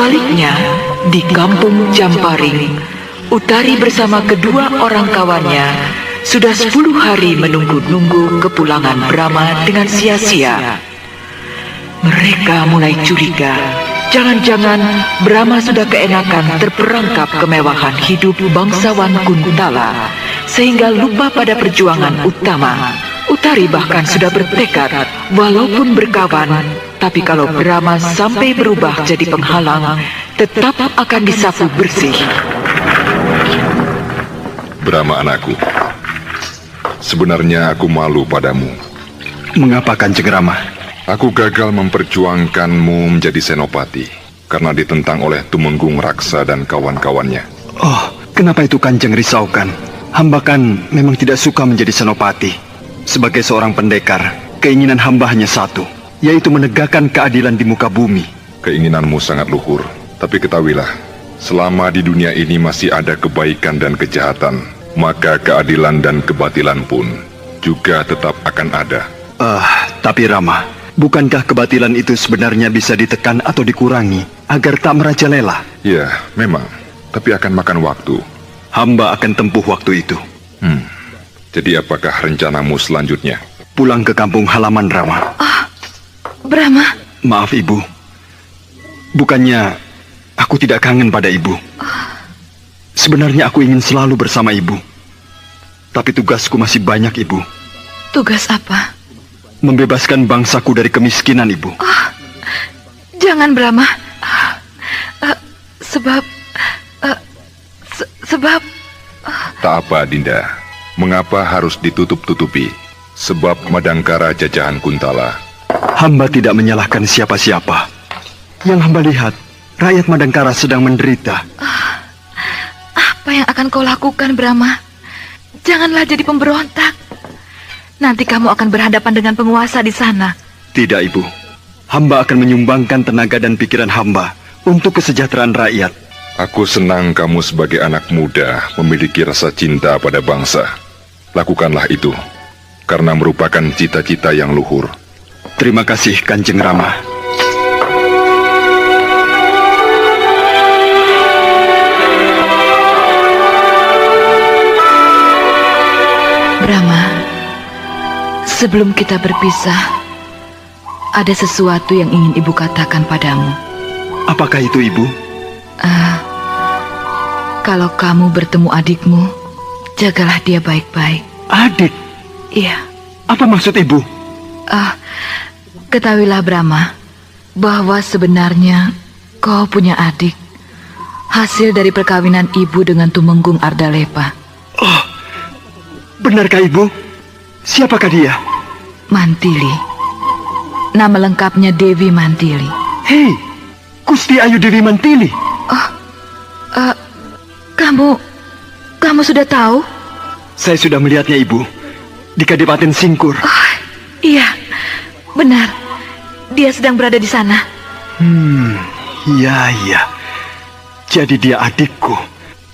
Sebaliknya, di kampung Jamparing, Utari bersama kedua orang kawannya sudah 10 hari menunggu-nunggu kepulangan Brahma dengan sia-sia. Mereka mulai curiga, jangan-jangan Brahma sudah keenakan terperangkap kemewahan hidup bangsawan Kuntala, sehingga lupa pada perjuangan utama. Utari bahkan sudah bertekad, walaupun berkawan, tapi kalau Brahma sampai berubah jadi penghalang, tetap akan disapu bersih. Brahma anakku, sebenarnya aku malu padamu. Mengapa Kanjeng Rama? Aku gagal memperjuangkanmu menjadi senopati karena ditentang oleh Tumenggung Raksa dan kawan-kawannya. Oh, kenapa itu Kanjeng risaukan? Hamba kan memang tidak suka menjadi senopati. Sebagai seorang pendekar, keinginan hamba hanya satu, yaitu menegakkan keadilan di muka bumi. Keinginanmu sangat luhur, tapi ketahuilah, selama di dunia ini masih ada kebaikan dan kejahatan, maka keadilan dan kebatilan pun juga tetap akan ada. Tapi Rama, bukankah kebatilan itu sebenarnya bisa ditekan atau dikurangi agar tak merajalela? Ya, memang, tapi akan makan waktu. Hamba akan tempuh waktu itu. Jadi apakah rencanamu selanjutnya? Pulang ke kampung halaman Rama. Brahma. Maaf Ibu, bukannya aku tidak kangen pada Ibu. Sebenarnya aku ingin selalu bersama Ibu, tapi tugasku masih banyak Ibu. Tugas apa? Membebaskan bangsaku dari kemiskinan Ibu. Jangan Brahma. Sebab Tak apa Dinda, mengapa harus ditutup-tutupi? Sebab Madangkara jajahan Kuntala. Hamba tidak menyalahkan siapa-siapa. Yang hamba lihat, rakyat Madangkara sedang menderita. apa yang akan kau lakukan, Brahma? Janganlah jadi pemberontak. Nanti kamu akan berhadapan dengan penguasa di sana. Tidak, Ibu. Hamba akan menyumbangkan tenaga dan pikiran hamba untuk kesejahteraan rakyat. Aku senang kamu sebagai anak muda memiliki rasa cinta pada bangsa. Lakukanlah itu, karena merupakan cita-cita yang luhur. Terima kasih, Kanjeng Rama. Brahma, sebelum kita berpisah, ada sesuatu yang ingin Ibu katakan padamu. Apakah itu, Ibu? Kalau kamu bertemu adikmu, jagalah dia baik-baik. Adik? Iya. Apa maksud Ibu? Ketahuilah Brahma, bahwa sebenarnya kau punya adik, hasil dari perkawinan ibu dengan Tumenggung Ardalepa. Oh, benarkah Ibu? Siapakah dia? Mantili. Nama lengkapnya Dewi Mantili. Hei, Gusti Ayu Dewi Mantili. Kamu sudah tahu? Saya sudah melihatnya, Ibu, di Kadipaten Singkur. Iya, benar. Dia sedang berada di sana. Iya. Jadi dia adikku.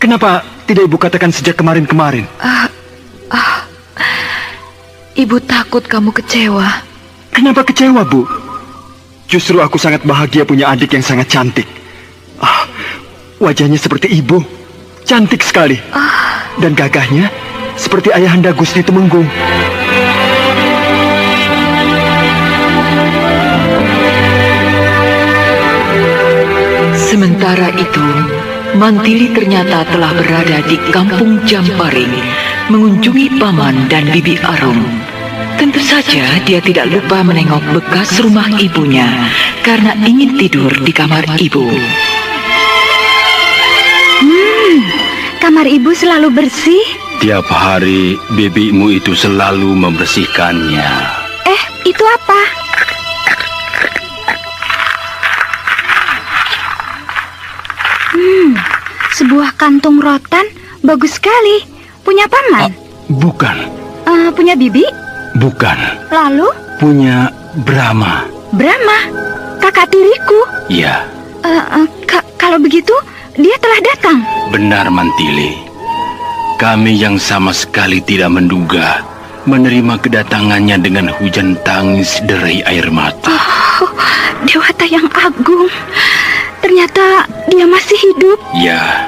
Kenapa tidak Ibu katakan sejak kemarin-kemarin? Ibu takut kamu kecewa. Kenapa kecewa, Bu? Justru aku sangat bahagia punya adik yang sangat cantik. Wajahnya seperti Ibu. Cantik sekali. Dan gagahnya seperti ayahanda Gusti Tumenggung. Sementara itu, Mantili ternyata telah berada di kampung Jamparing, mengunjungi paman dan bibi Arum. Tentu saja dia tidak lupa menengok bekas rumah ibunya karena ingin tidur di kamar ibu. Kamar ibu selalu bersih. Tiap hari bibimu itu selalu membersihkannya. Itu apa? Sebuah kantung rotan, bagus sekali. Punya paman? Bukan. Punya bibi? Bukan. Lalu? Punya Brahma. Brahma? Kakak tiriku? Iya. Kalau begitu, dia telah datang. Benar, Mantili. Kami yang sama sekali tidak menduga menerima kedatangannya dengan hujan tangis derai air mata. Dewata yang agung. Ternyata dia masih hidup. Ya,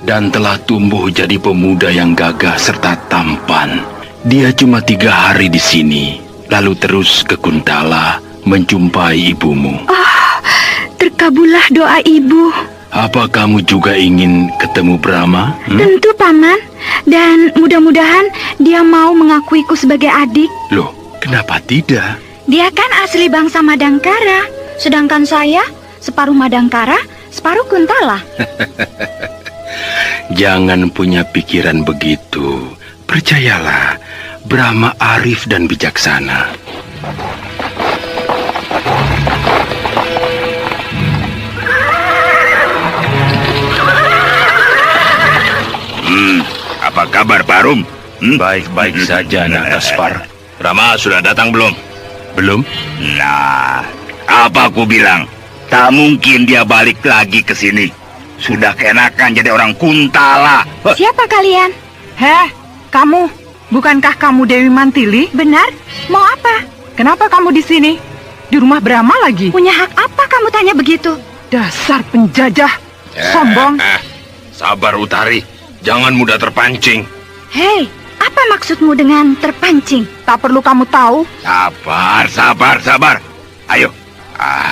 dan telah tumbuh jadi pemuda yang gagah serta tampan. Dia cuma 3 hari di sini, lalu terus ke Kuntala menjumpai ibumu. Terkabullah doa ibu. Apa kamu juga ingin ketemu Brahma? Tentu, Paman. Dan mudah-mudahan dia mau mengakuiku sebagai adik. Loh, kenapa tidak? Dia kan asli bangsa Madangkara. Sedangkan saya separuh Madangkara, separuh Kuntala. Jangan punya pikiran begitu. Percayalah, Brahma arif dan bijaksana. Apa kabar, Pak Rum? Baik-baik saja, Nak Kaspar. Rama sudah datang belum? Belum? Nah, apa aku bilang? Tak mungkin dia balik lagi ke sini. Sudah keenakan jadi orang Kuntala. Siapa kalian? Heh, kamu. Bukankah kamu Dewi Mantili? Benar? Mau apa? Kenapa kamu di sini? Di rumah Brahma lagi? Punya hak apa kamu tanya begitu? Dasar penjajah. Sombong. Sabar, Utari. Jangan mudah terpancing. Hei, apa maksudmu dengan terpancing? Tak perlu kamu tahu. Sabar. Ayo.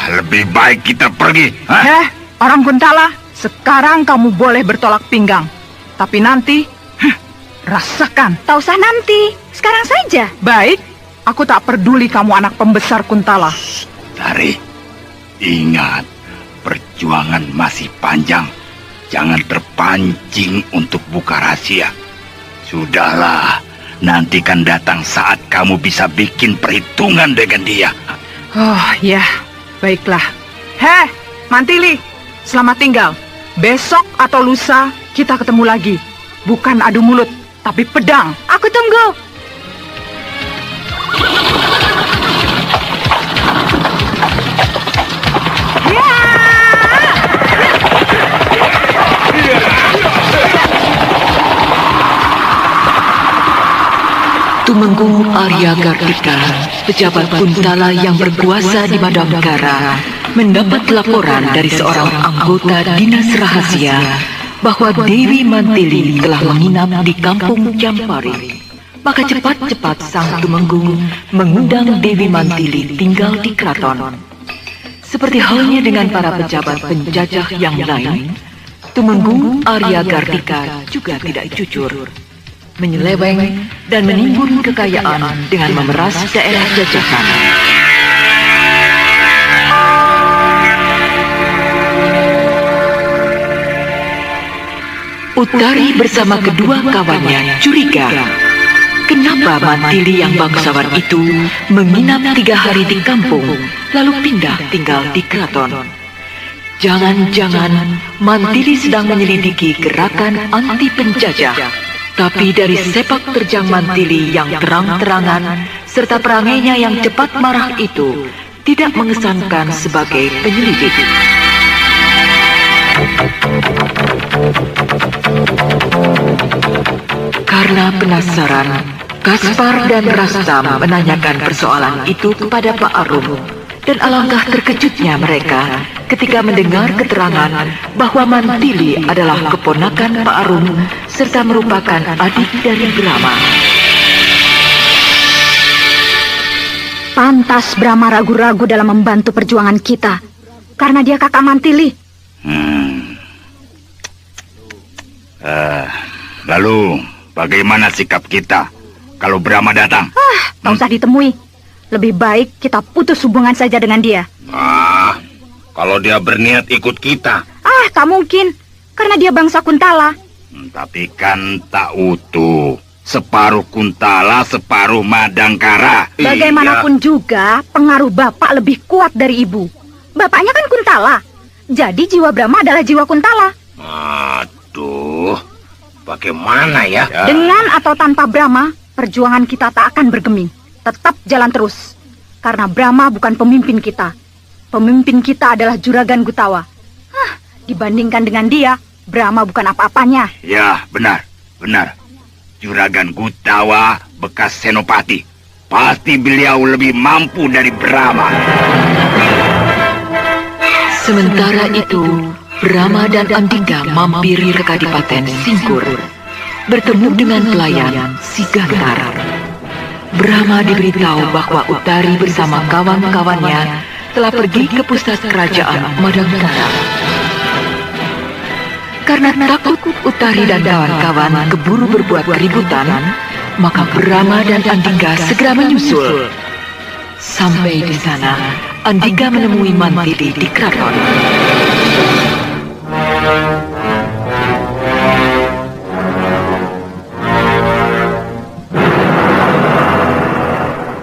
Lebih baik kita pergi. Heh, orang Kuntala. Sekarang kamu boleh bertolak pinggang. Tapi nanti, rasakan. Tak usah nanti, sekarang saja. Baik, aku tak peduli kamu anak pembesar Kuntala. Utari, ingat, perjuangan masih panjang. Jangan terpancing untuk buka rahasia. Sudahlah, nanti kan datang saat kamu bisa bikin perhitungan dengan dia. Oh, ya, baiklah. Heh, Mantili, selamat tinggal. Besok atau lusa kita ketemu lagi. Bukan adu mulut, tapi pedang. Aku tunggu. Tumenggung Arya Kartika, pejabat Kuntala yang berkuasa di Madangkara, mendapat laporan dari seorang anggota dinas rahasia bahwa Dewi Mantili telah menginap di kampung Jampari. Maka cepat-cepat sang Tumenggung mengundang Dewi Mantili tinggal di keraton. Seperti halnya dengan para pejabat penjajah yang lain, Tumenggung Arya Kartika juga tidak jujur, menyeleweng dan menimbun kekayaan dengan memeras daerah jajahan. Utari bersama kedua kawannya curiga. Kenapa Mantili yang bangsawan itu menginap 3 hari di kampung, lalu pindah tinggal di keraton? Jangan-jangan Mantili sedang menyelidiki gerakan anti penjajah. Tapi dari sepak terjang Mantili yang terang-terangan serta perangainya yang cepat marah itu tidak mengesankan sebagai penyelidik. Karena penasaran, Kaspar dan Rastam menanyakan persoalan itu kepada Pak Arum. Dan alangkah terkejutnya mereka ketika mendengar keterangan bahwa Mantili adalah keponakan Pak Arum serta merupakan adik dari Brahma. Pantas Brahma ragu-ragu dalam membantu perjuangan kita, karena dia kakak Mantili. Lalu, bagaimana sikap kita kalau Brahma datang? Tak usah ditemui. Lebih baik kita putus hubungan saja dengan dia. Kalau dia berniat ikut kita. Tak mungkin, karena dia bangsa Kuntala. Tapi kan tak utuh. Separuh Kuntala, separuh Madangkara. Bagaimanapun juga, pengaruh bapak lebih kuat dari ibu. Bapaknya kan Kuntala. Jadi jiwa Brahma adalah jiwa Kuntala. Aduh, bagaimana ya? Dengan atau tanpa Brahma, perjuangan kita tak akan bergeming. Tetap jalan terus. Karena Brahma bukan pemimpin kita. Pemimpin kita adalah Juragan Gutawa. Dibandingkan dengan dia, Brahma bukan apa-apanya. Ya, benar. Juragan Gutawa bekas senopati. Pasti beliau lebih mampu dari Brahma. Sementara itu, Brahma dan Andika mampir ke Kadipaten Singkur, bertemu dengan pelayan si Gantar. Brahma diberitahu bahwa Utari bersama kawan-kawannya telah pergi ke pusat kerajaan Madangkara. Karena takut Utari dan kawan-kawan keburu berbuat keributan, maka Brahma dan Andika segera menyusul. Sampai di sana, Andika menemui Mantili di keraton.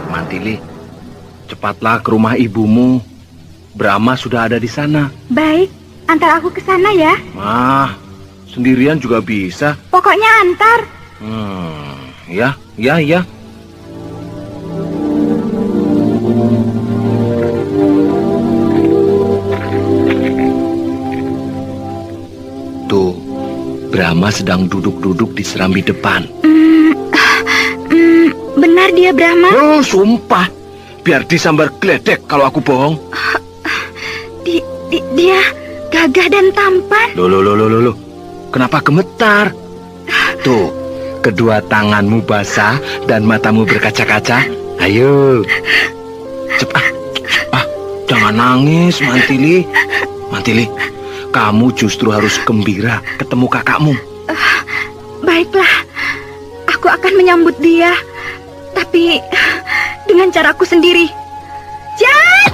Mantili, cepatlah ke rumah ibumu. Brahma sudah ada di sana. Baik, antar aku ke sana ya. Sendirian juga bisa. Pokoknya antar. Ya. Tuh, Brahma sedang duduk-duduk di serambi depan. Benar dia Brahma? Oh, sumpah. Biar disambar geledek kalau aku bohong. Dia gagah dan tampan. Loh. Kenapa gemetar? Tuh, kedua tanganmu basah dan matamu berkaca-kaca. Ayo. Cepat. Jangan nangis, Mantili. Mantili, kamu justru harus gembira ketemu kakakmu. Baiklah, aku akan menyambut dia. Tapi dengan caraku sendiri. Jat!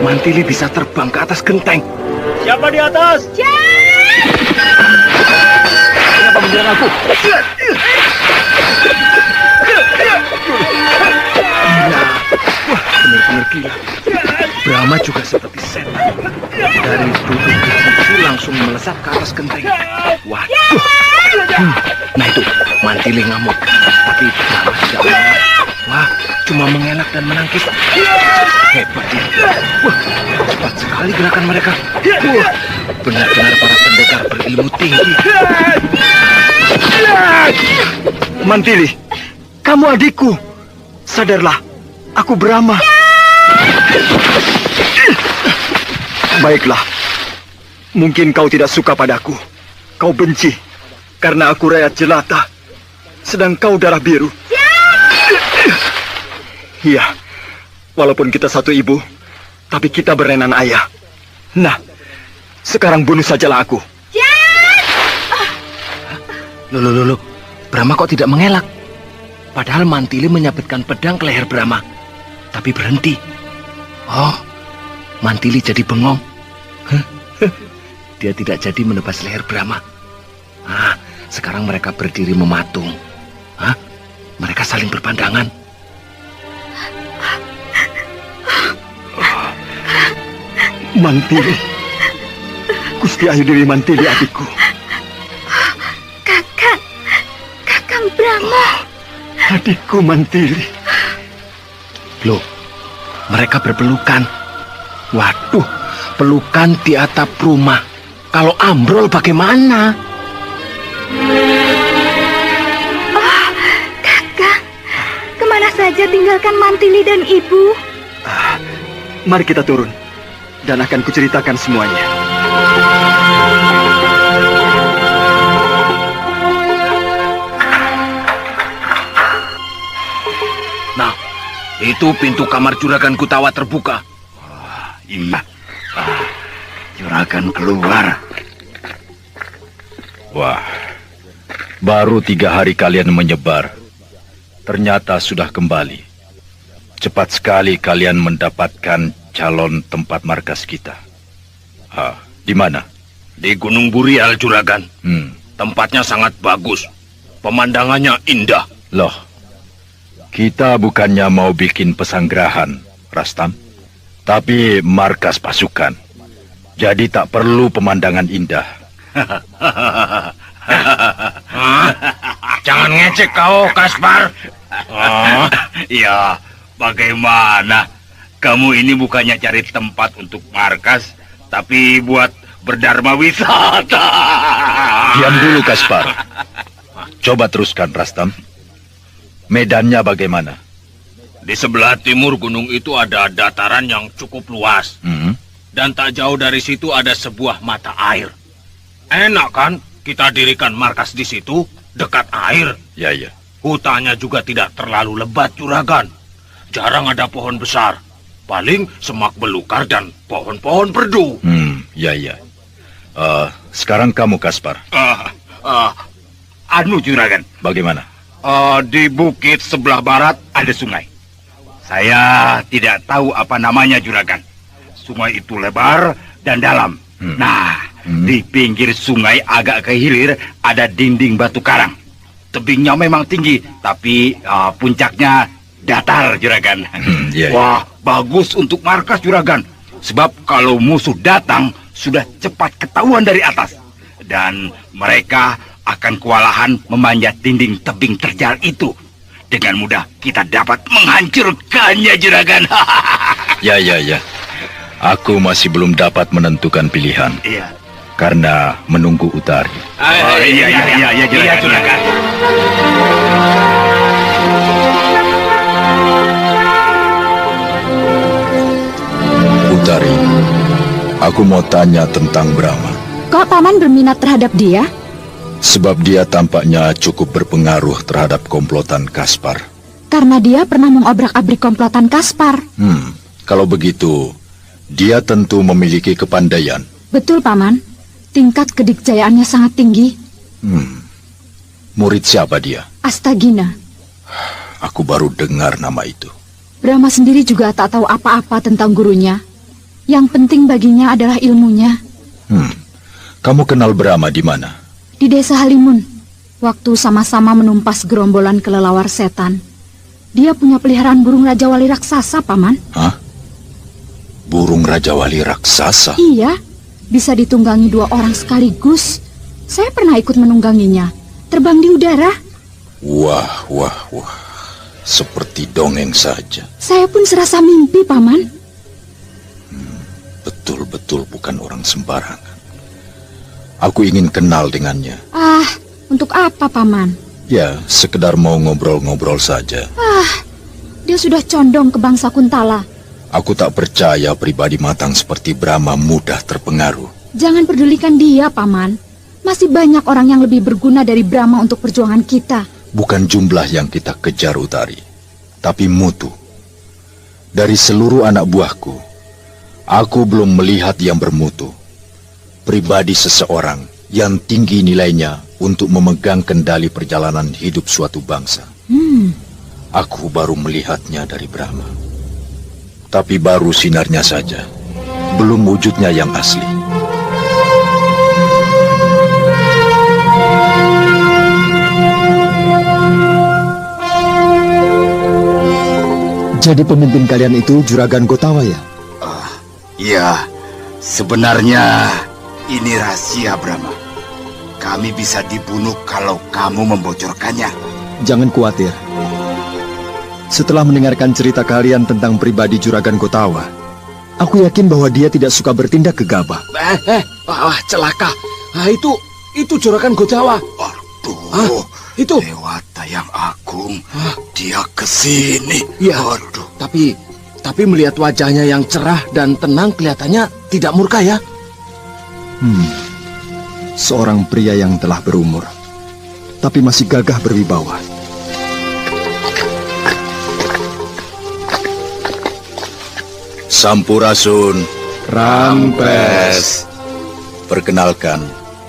Mantili bisa terbang ke atas genteng. Siapa di atas? Kenapa menyerang aku? Gila. Wah, benar-benar gila. Brahma juga seperti setan. Dari duduk ke situ langsung melesat ke atas genteng. Waduh. Nah itu, Mantili ngamuk. Tapi Brahma tidak mengelak. Wah, cuma mengelak dan menangkis. Hebat dia. Wah, cepat sekali gerakan mereka. Wah, benar-benar para pendekar berilmu tinggi. Mantili, kamu adikku. Sadarlah, aku Brahma. Baiklah, mungkin kau tidak suka padaku. Kau benci, karena aku rakyat jelata, sedang kau darah biru. Iya, walaupun kita satu ibu, tapi kita berenan ayah. Nah, sekarang bunuh sajalah aku. Loh, Brahma kok tidak mengelak? Padahal Mantili menyabetkan pedang ke leher Brahma. Tapi berhenti. Oh, Mantili jadi bengong. Dia tidak jadi menebas leher Brahma. Sekarang mereka berdiri mematung. Mereka saling berpandangan. Mantili, Gusti Ayu Dewi Mantili adikku. Kakang Brahma. Adikku Mantili. Loh, mereka berpelukan. Waduh, pelukan di atap rumah. Kalau ambrol bagaimana? Kakang, kemana saja tinggalkan Mantili dan ibu? Mari kita turun, dan akan kuceritakan semuanya. Nah, itu pintu kamar Juragan Gutawa terbuka. Iya. Juragan keluar. Wah, baru 3 hari kalian menyebar. Ternyata sudah kembali. Cepat sekali kalian mendapatkan calon tempat markas kita. Di mana? Di Gunung Burial, Juragan. Tempatnya sangat bagus. Pemandangannya indah. Loh, kita bukannya mau bikin pesanggrahan, Rastam, tapi markas pasukan. Jadi tak perlu pemandangan indah. Jangan ngecek kau, Kaspar. Ya, bagaimana? Kamu ini bukannya cari tempat untuk markas, tapi buat berdharma wisata. Diam dulu, Kaspar. Coba teruskan, Rastam. Medannya bagaimana? Di sebelah timur gunung itu ada dataran yang cukup luas. Dan tak jauh dari situ ada sebuah mata air. Enak kan kita dirikan markas di situ, dekat air. Ya, ya. Hutannya juga tidak terlalu lebat, Juragan. Jarang ada pohon besar. Paling semak belukar dan pohon-pohon perdu. Ya, ya. Sekarang kamu, Kaspar. Anu, Juragan. Bagaimana? Di bukit sebelah barat ada sungai. Saya tidak tahu apa namanya, Juragan. Sungai itu lebar dan dalam. Di pinggir sungai agak ke hilir ada dinding batu karang. Tebingnya memang tinggi, tapi puncaknya datar, Juragan. Wah, bagus untuk markas, Juragan. Sebab kalau musuh datang, sudah cepat ketahuan dari atas. Dan mereka akan kewalahan memanjat dinding tebing terjal itu. Dengan mudah kita dapat menghancurkannya, Juragan. Ya. Aku masih belum dapat menentukan pilihan. Iya. Karena menunggu Utari. Iya, Juragan. Utari, aku mau tanya tentang Brahma. Kok Paman berminat terhadap dia? Sebab dia tampaknya cukup berpengaruh terhadap komplotan Kaspar. Karena dia pernah mengobrak-abrik komplotan Kaspar. Kalau begitu, dia tentu memiliki kepandaian. Betul, Paman. Tingkat kedikjayaannya sangat tinggi. Murid siapa dia? Astagina. Aku baru dengar nama itu. Brahma sendiri juga tak tahu apa-apa tentang gurunya. Yang penting baginya adalah ilmunya. Kamu kenal Brahma di mana? Di desa Halimun, waktu sama-sama menumpas gerombolan kelelawar setan. Dia punya peliharaan burung Raja Wali raksasa, Paman. Hah? Burung Raja Wali raksasa? Iya, bisa ditunggangi 2 orang sekaligus. Saya pernah ikut menungganginya, terbang di udara. Wah. Seperti dongeng saja. Saya pun serasa mimpi, Paman. Betul-betul bukan orang sembarangan. Aku ingin kenal dengannya. Untuk apa, Paman? Ya, sekedar mau ngobrol-ngobrol saja. Dia sudah condong ke bangsa Kuntala. Aku tak percaya pribadi matang seperti Brahma mudah terpengaruh. Jangan pedulikan dia, Paman. Masih banyak orang yang lebih berguna dari Brahma untuk perjuangan kita. Bukan jumlah yang kita kejar, Utari, tapi mutu. Dari seluruh anak buahku, aku belum melihat yang bermutu. Pribadi seseorang yang tinggi nilainya untuk memegang kendali perjalanan hidup suatu bangsa. Aku baru melihatnya dari Brahma. Tapi baru sinarnya saja, belum wujudnya yang asli. Jadi pemimpin kalian itu Juragan Gotawa ya? Iya, sebenarnya ini rahasia, Brahma. Kami bisa dibunuh kalau kamu membocorkannya. Jangan khawatir. Setelah mendengarkan cerita kalian tentang pribadi Juragan Gotawa, aku yakin bahwa dia tidak suka bertindak gegabah. Celaka. Itu Juragan Gotawa. Aduh, itu Dewata yang agung, dia kesini. Iya. Tapi melihat wajahnya yang cerah dan tenang kelihatannya tidak murka ya. Seorang pria yang telah berumur, tapi masih gagah berwibawa. Sampurasun. Rampes. Perkenalkan,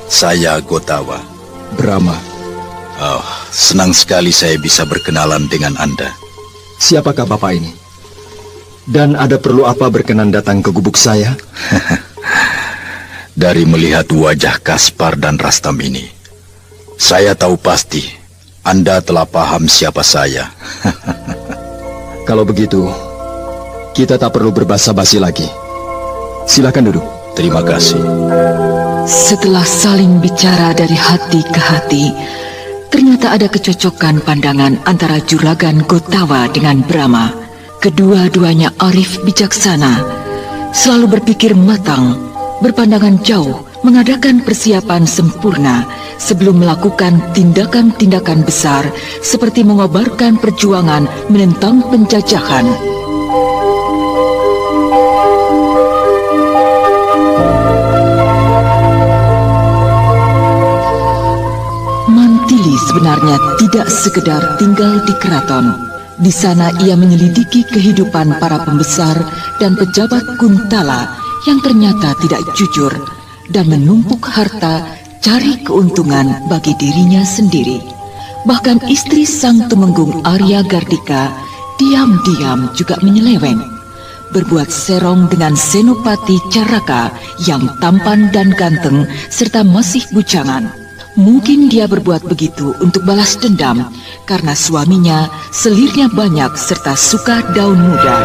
saya Gotawa. Brahma. Senang sekali saya bisa berkenalan dengan Anda. Siapakah Bapak ini? Dan ada perlu apa berkenan datang ke gubuk saya? Dari melihat wajah Kaspar dan Rastam ini, saya tahu pasti Anda telah paham siapa saya. Kalau begitu, kita tak perlu berbasa-basi lagi. Silakan duduk. Terima kasih. Setelah saling bicara dari hati ke hati, ternyata ada kecocokan pandangan antara Juragan Gotawa dengan Brahma. Kedua-duanya arif bijaksana, selalu berpikir matang, berpandangan jauh, mengadakan persiapan sempurna sebelum melakukan tindakan-tindakan besar seperti mengobarkan perjuangan menentang penjajahan. Mantili sebenarnya tidak sekedar tinggal di keraton. Di sana ia menyelidiki kehidupan para pembesar dan pejabat Kuntala yang ternyata tidak jujur dan menumpuk harta cari keuntungan bagi dirinya sendiri. Bahkan istri sang tumenggung Arya Gardika diam-diam juga menyeleweng, berbuat serong dengan Senopati Caraka yang tampan dan ganteng serta masih bujangan. Mungkin dia berbuat begitu untuk balas dendam karena suaminya selirnya banyak serta suka daun muda.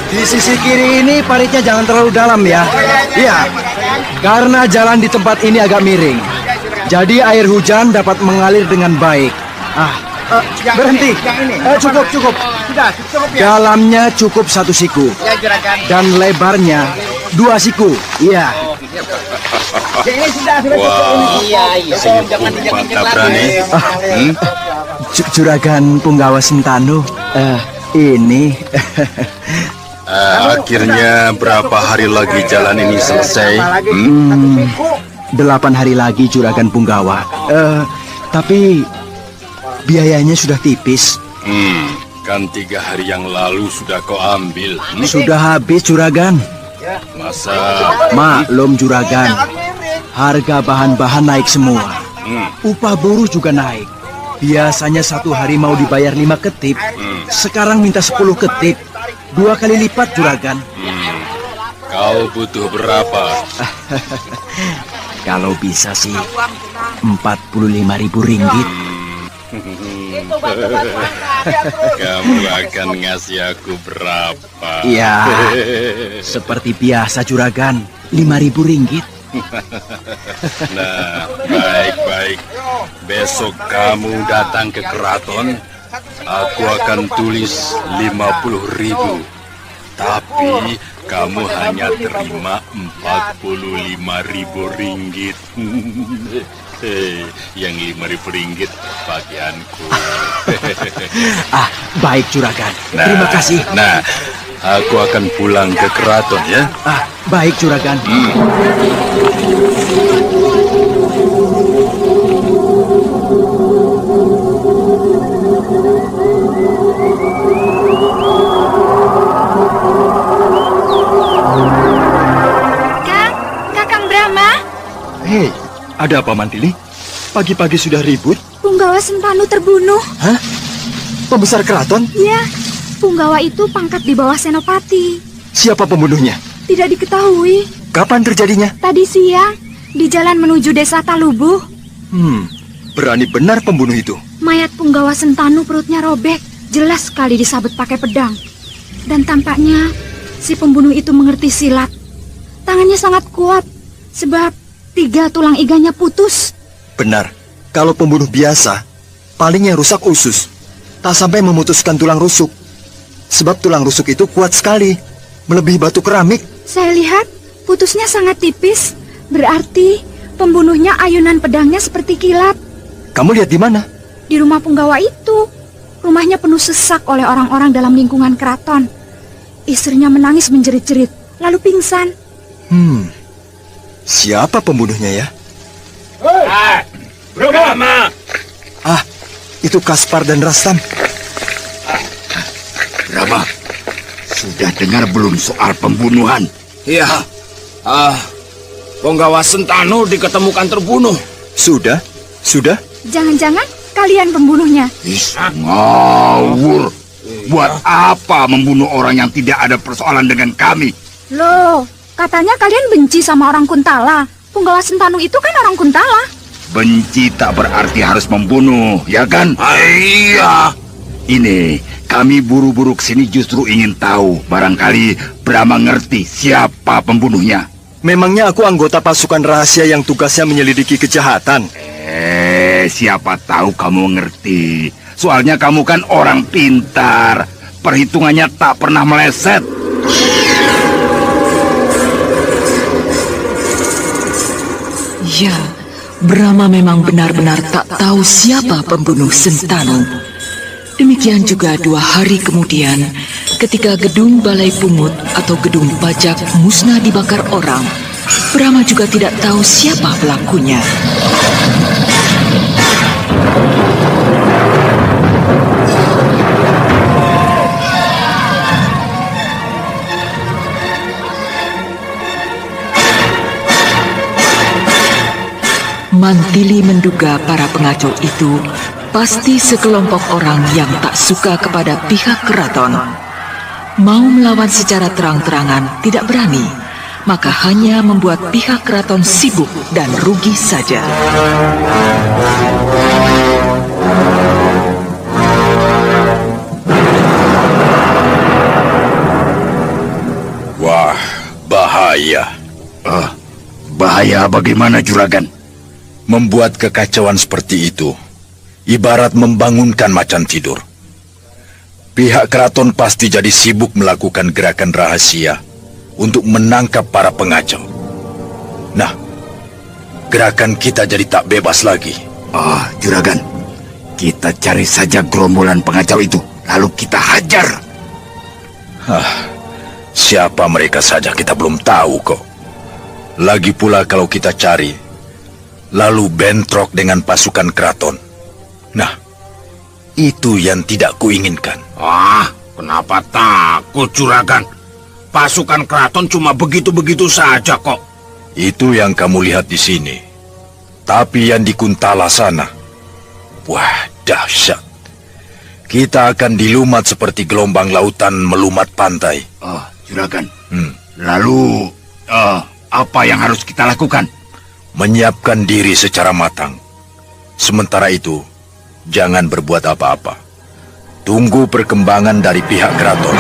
Di sisi kiri ini paritnya jangan terlalu dalam ya. Iya, karena jalan di tempat ini agak miring. Jadi air hujan dapat mengalir dengan baik. Berhenti. Cukup. Sudah, cukup ya. Dalamnya cukup 1 siku. Dan lebarnya 2 siku. Iya. Ini sudah Iya. Jangan berani. Juragan Punggawa Sentanu. Ini. Akhirnya berapa hari lagi jalan ini selesai? 8 hari lagi Juragan Punggawa. Tapi biayanya sudah tipis. Kan 3 hari yang lalu sudah kau ambil. Sudah habis Juragan. Masa? Maklum Juragan, harga bahan-bahan naik semua. Upah buruh juga naik. Biasanya 1 hari mau dibayar 5 ketip, sekarang minta 10 ketip. 2 kali lipat Juragan. Kau butuh berapa? Kalau bisa sih 45.000 ringgit. Kamu akan ngasih aku berapa? Iya, seperti biasa Juragan, 5.000 ringgit. Nah, baik-baik. Besok kamu datang ke keraton, aku akan tulis 50.000. Tapi kamu hanya terima 45.000 ringgit. Yang 5.000 ringgit bagianku. Baik Juragan, terima kasih. Nah, aku akan pulang ke keraton ya. Baik Juragan. Kakang Brahma. Hei, ada apa Mantili? Pagi-pagi sudah ribut? Punggawa Sentanu terbunuh. Hah? Pembesar keraton? Ya, Punggawa itu pangkat di bawah Senopati. Siapa pembunuhnya? Tidak diketahui. Kapan terjadinya? Tadi siang, di jalan menuju desa Talubuh. Berani benar pembunuh itu. Mayat Punggawa Sentanu perutnya robek, jelas sekali disabet pakai pedang. Dan tampaknya si pembunuh itu mengerti silat. Tangannya sangat kuat, sebab 3 tulang iganya putus. Benar, kalau pembunuh biasa, paling yang rusak usus. Tak sampai memutuskan tulang rusuk. Sebab tulang rusuk itu kuat sekali, melebihi batu keramik. Saya lihat putusnya sangat tipis, berarti pembunuhnya ayunan pedangnya seperti kilat. Kamu lihat di mana? Di rumah Punggawa itu. Rumahnya penuh sesak oleh orang-orang dalam lingkungan keraton. Istrinya menangis menjerit-jerit, lalu pingsan. Siapa pembunuhnya ya? Brahma. Itu Kaspar dan Rastam. Brahma, sudah dengar belum soal pembunuhan? Iya. Punggawa Sentanu diketemukan terbunuh. Sudah? Jangan-jangan kalian pembunuhnya. Ngawur. Buat apa membunuh orang yang tidak ada persoalan dengan kami? Loh, katanya kalian benci sama orang Kuntala. Punggawa Sentanu itu kan orang Kuntala. Benci tak berarti harus membunuh, ya kan? Iya. Ini, kami buru-buru kesini justru ingin tahu. Barangkali Brahma ngerti siapa pembunuhnya. Memangnya aku anggota pasukan rahasia yang tugasnya menyelidiki kejahatan? Siapa tahu kamu ngerti. Soalnya kamu kan orang pintar. Perhitungannya tak pernah meleset. Ya, Brahma memang benar-benar tak tahu siapa pembunuh Sentanu. Demikian juga 2 hari kemudian, ketika gedung balai pungut atau gedung pajak musnah dibakar orang, Brahma juga tidak tahu siapa pelakunya. Mantili menduga para pengacau itu pasti sekelompok orang yang tak suka kepada pihak keraton. Mau melawan secara terang-terangan tidak berani, maka hanya membuat pihak keraton sibuk dan rugi saja. Wah, bahaya. Bahaya bagaimana, Juragan? Membuat kekacauan seperti itu ibarat membangunkan macan tidur. Pihak keraton pasti jadi sibuk melakukan gerakan rahasia untuk menangkap para pengacau. Nah, gerakan kita jadi tak bebas lagi. Juragan, kita cari saja gerombolan pengacau itu, lalu kita hajar. Siapa mereka saja kita belum tahu kok. Lagi pula kalau kita cari, lalu bentrok dengan pasukan keraton. Nah, itu yang tidak kuinginkan. Kenapa takut, Juragan? Pasukan keraton cuma begitu-begitu saja kok. Itu yang kamu lihat di sini. Tapi yang di Kuntala sana, wah, dahsyat. Kita akan dilumat seperti gelombang lautan melumat pantai. Juragan, lalu apa yang harus kita lakukan? Menyiapkan diri secara matang. Sementara itu, jangan berbuat apa-apa. Tunggu perkembangan dari pihak keraton.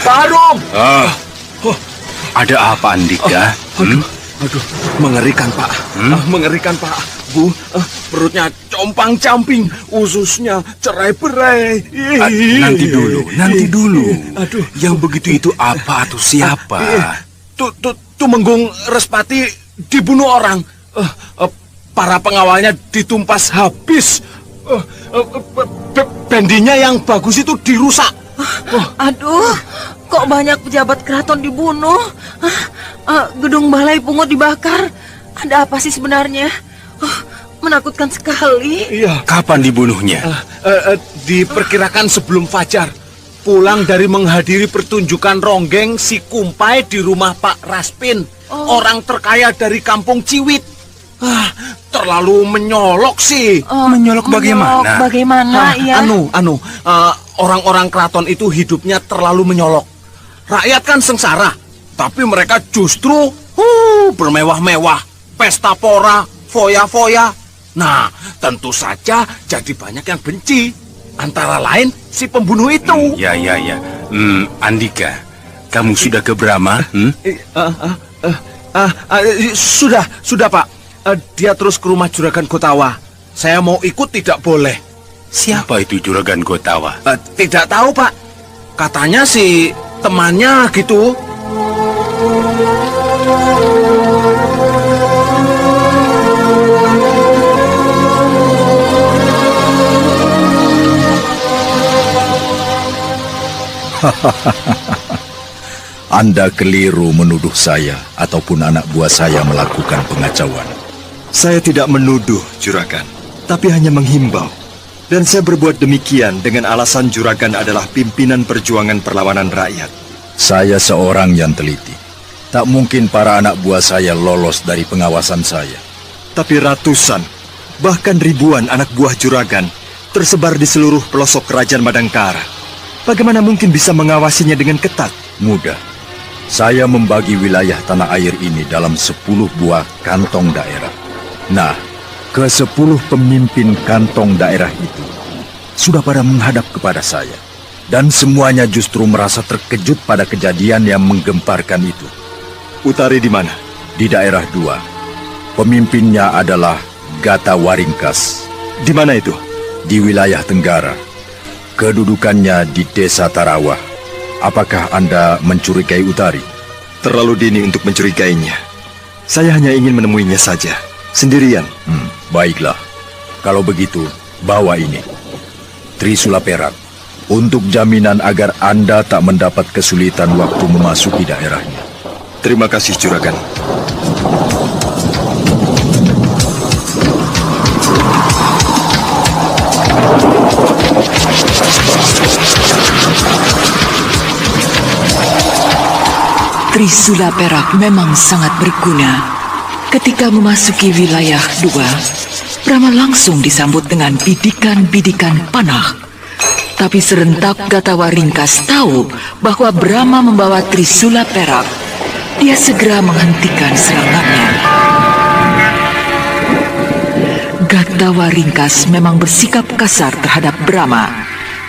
Pak Arum! Ada apa, Andika? Aduh, mengerikan, Pak. Mengerikan, Pak. Bu, perutnya compang-camping, ususnya cerai-berai. Nanti dulu. Aduh. Yang begitu itu apa atau siapa? Tumenggung Respati dibunuh orang. Para pengawalnya ditumpas habis. Bendinya yang bagus itu dirusak. Aduh, kok banyak pejabat keraton dibunuh? Gedung balai pungut dibakar. Ada apa sih sebenarnya? Menakutkan sekali. Iya. Kapan dibunuhnya? Diperkirakan sebelum fajar. Pulang dari menghadiri pertunjukan ronggeng si Kumpai di rumah Pak Raspin. Orang terkaya dari kampung Ciwit. Terlalu menyolok sih. Menyolok bagaimana? Bagaimana, ya? Orang-orang keraton itu hidupnya terlalu menyolok. Rakyat kan sengsara, tapi mereka justru bermewah-mewah, pesta pora, foya-foya. Nah, tentu saja jadi banyak yang benci. Antara lain si pembunuh itu. Ya. Andika, kamu sudah ke Brahma? Sudah Pak. Dia terus ke rumah Juragan Gotawa. Saya mau ikut tidak boleh. Siapa itu Juragan Gotawa? Tidak tahu, Pak. Katanya si temannya gitu. Anda keliru menuduh saya ataupun anak buah saya melakukan pengacauan. Saya tidak menuduh, Juragan, tapi hanya menghimbau. Dan saya berbuat demikian dengan alasan Juragan adalah pimpinan perjuangan perlawanan rakyat. Saya seorang yang teliti. Tak mungkin para anak buah saya lolos dari pengawasan saya. Tapi ratusan, bahkan ribuan anak buah Juragan tersebar di seluruh pelosok kerajaan Madangkara. Bagaimana mungkin bisa mengawasinya dengan ketat? Mudah. Saya membagi wilayah tanah air ini dalam 10 buah kantong daerah. Nah, ke-10 pemimpin kantong daerah itu sudah pada menghadap kepada saya. Dan semuanya justru merasa terkejut pada kejadian yang menggemparkan itu. Utari di mana? Di daerah 2. Pemimpinnya adalah Gata Waringkas. Di mana itu? Di wilayah Tenggara. Kedudukannya di desa Tarawah. Apakah Anda mencurigai Utari? Terlalu dini untuk mencurigainya. Saya hanya ingin menemuinya saja, sendirian. Baiklah. Kalau begitu, bawa ini. Trisula perak. Untuk jaminan agar Anda tak mendapat kesulitan waktu memasuki daerahnya. Terima kasih, Juragan. Trisula perak memang sangat berguna. Ketika memasuki wilayah 2, Brahma langsung disambut dengan bidikan-bidikan panah. Tapi serentak Gata Waringkas tahu bahwa Brahma membawa Trisula perak. Dia segera menghentikan serangannya. Gata Waringkas memang bersikap kasar terhadap Brahma.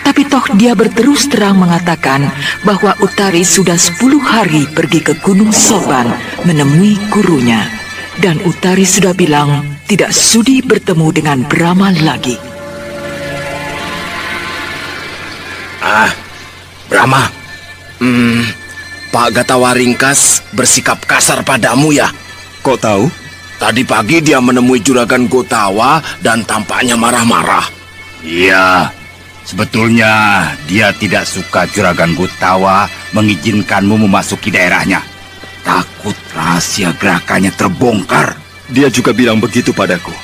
Tapi toh dia berterus terang mengatakan bahwa Utari sudah 10 hari pergi ke Gunung Sorban menemui gurunya. Dan Utari sudah bilang tidak sudi bertemu dengan Brahma lagi. Brahma, Pak Gata Waringkas bersikap kasar padamu ya? Kok tahu? Tadi pagi dia menemui Juragan Gotawa dan tampaknya marah-marah. Iya, sebetulnya dia tidak suka Juragan Gotawa mengizinkanmu memasuki daerahnya. Takut rahasia gerakannya terbongkar. Dia juga bilang begitu padaku.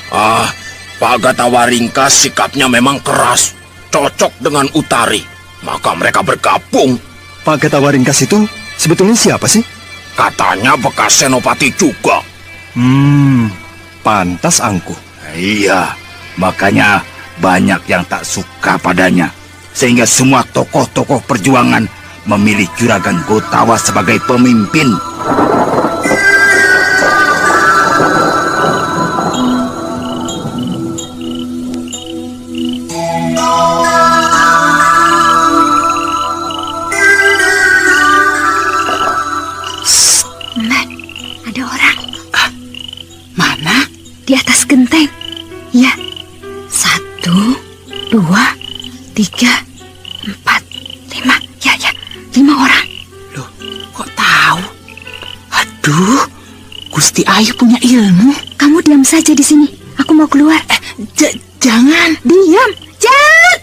Pak Gata Waringkas sikapnya memang keras, cocok dengan Utari. Maka mereka bergabung. Pak Gata Waringkas itu sebetulnya siapa sih? Katanya bekas senopati juga. Pantas angkuh. Iya, makanya banyak yang tak suka padanya. Sehingga semua tokoh-tokoh perjuangan memilih Juragan Gotawa sebagai pemimpin. Di atas genteng. Ya. 1, 2, 3, 4, 5. Ya. 5 orang. Loh, kok tahu? Aduh, Gusti Ayu punya ilmu. Kamu diam saja di sini. Aku mau keluar. Jangan. Diam. Jat!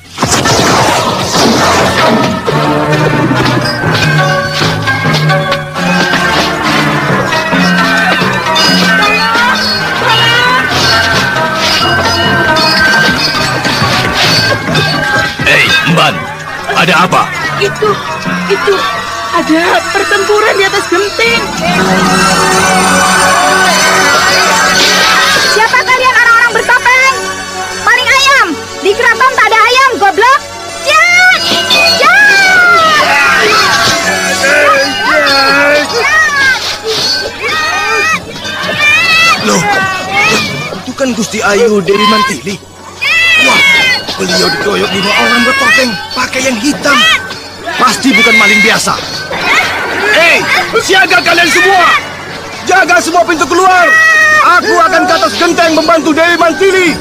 Mban, ada apa? Itu ada pertempuran di atas genteng. Siapa kalian orang-orang bertopeng? Maling ayam. Di keraton tak ada ayam, goblok. Jat! Loh, itu kan Gusti Ayu Dewi Mantili. Wah, beliau dikeroyok 5 orang bertopeng pakai yang hitam. Pasti bukan maling biasa. Hei, siaga kalian semua! Jaga semua pintu keluar. Aku akan ke atas genteng membantu Dewi Mantili.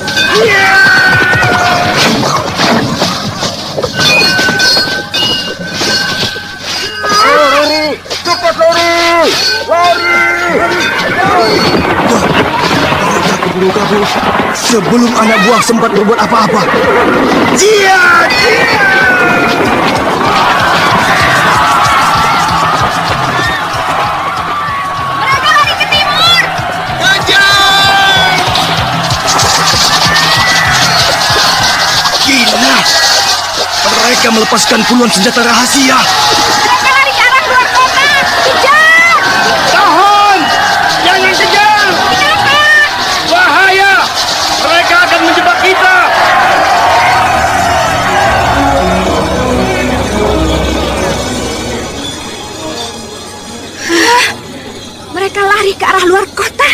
Lari! Cepat lari! Mereka keburu kabur sebelum anak buah sempat berbuat apa-apa. Jihad! Mereka lari ke timur. Gila! Mereka melepaskan puluhan senjata rahasia. Mereka lari ke arah luar kota. Kejar! Tahan! Jangan kejar! Bahaya! Mereka akan menjebak kita! Mereka lari ke arah luar kota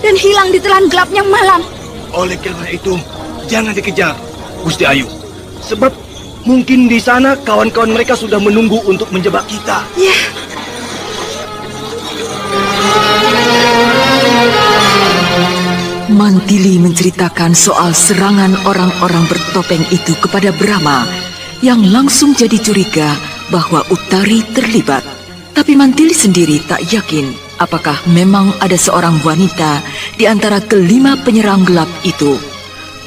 dan hilang di telan gelapnya malam. Oleh karena itu, jangan dikejar, Gusti Ayu. Sebab Mungkin di sana kawan-kawan mereka sudah menunggu untuk menjebak kita. Ya, Mantili menceritakan soal serangan orang-orang bertopeng itu kepada Brahma, yang langsung jadi curiga bahwa Utari terlibat. Tapi Mantili sendiri tak yakin apakah memang ada seorang wanita di antara kelima penyerang gelap itu.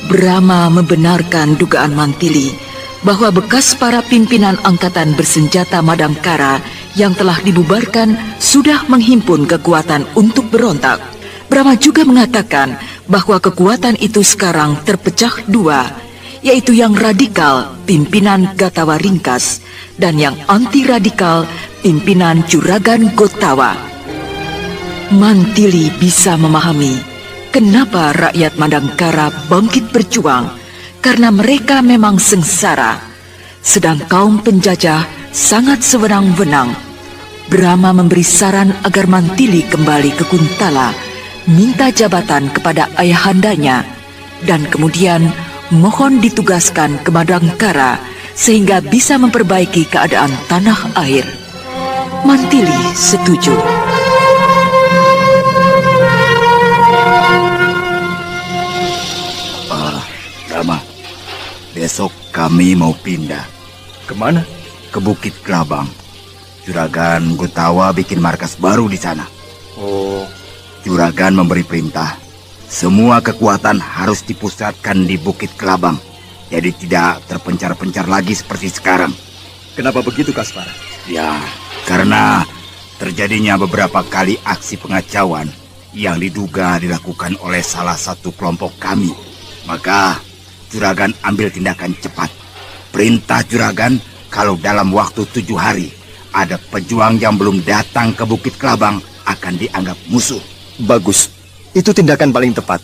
Brahma membenarkan dugaan Mantili bahwa bekas para pimpinan angkatan bersenjata Madangkara yang telah dibubarkan sudah menghimpun kekuatan untuk berontak. Brahma juga mengatakan bahwa kekuatan itu sekarang terpecah dua, yaitu yang radikal pimpinan Gatawa Ringkas dan yang anti-radikal pimpinan Juragan Gotawa. Mantili bisa memahami kenapa rakyat Madangkara bangkit berjuang, karena mereka memang sengsara, sedang kaum penjajah sangat sewenang-wenang. Brahma memberi saran agar Mantili kembali ke Kuntala, minta jabatan kepada ayahandanya, dan kemudian mohon ditugaskan ke Madangkara sehingga bisa memperbaiki keadaan tanah air. Mantili setuju. Brahma, besok kami mau pindah. Kemana? Ke Bukit Kelabang. Juragan Gotawa bikin markas baru di sana. Oh, Juragan memberi perintah, semua kekuatan harus dipusatkan di Bukit Kelabang. Jadi tidak terpencar-pencar lagi seperti sekarang. kenapa begitu, Kaspar? Ya, karena terjadinya beberapa kali aksi pengacauan yang diduga dilakukan oleh salah satu kelompok kami. Maka Juragan ambil tindakan cepat. Perintah Juragan, kalau dalam waktu 7 hari ada pejuang yang belum datang ke Bukit Kelabang akan dianggap musuh. Bagus, itu tindakan paling tepat.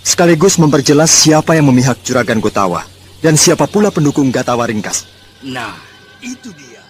Sekaligus memperjelas siapa yang memihak Juragan Gotawa dan siapa pula pendukung Gatawa Ringkas. Nah, itu dia.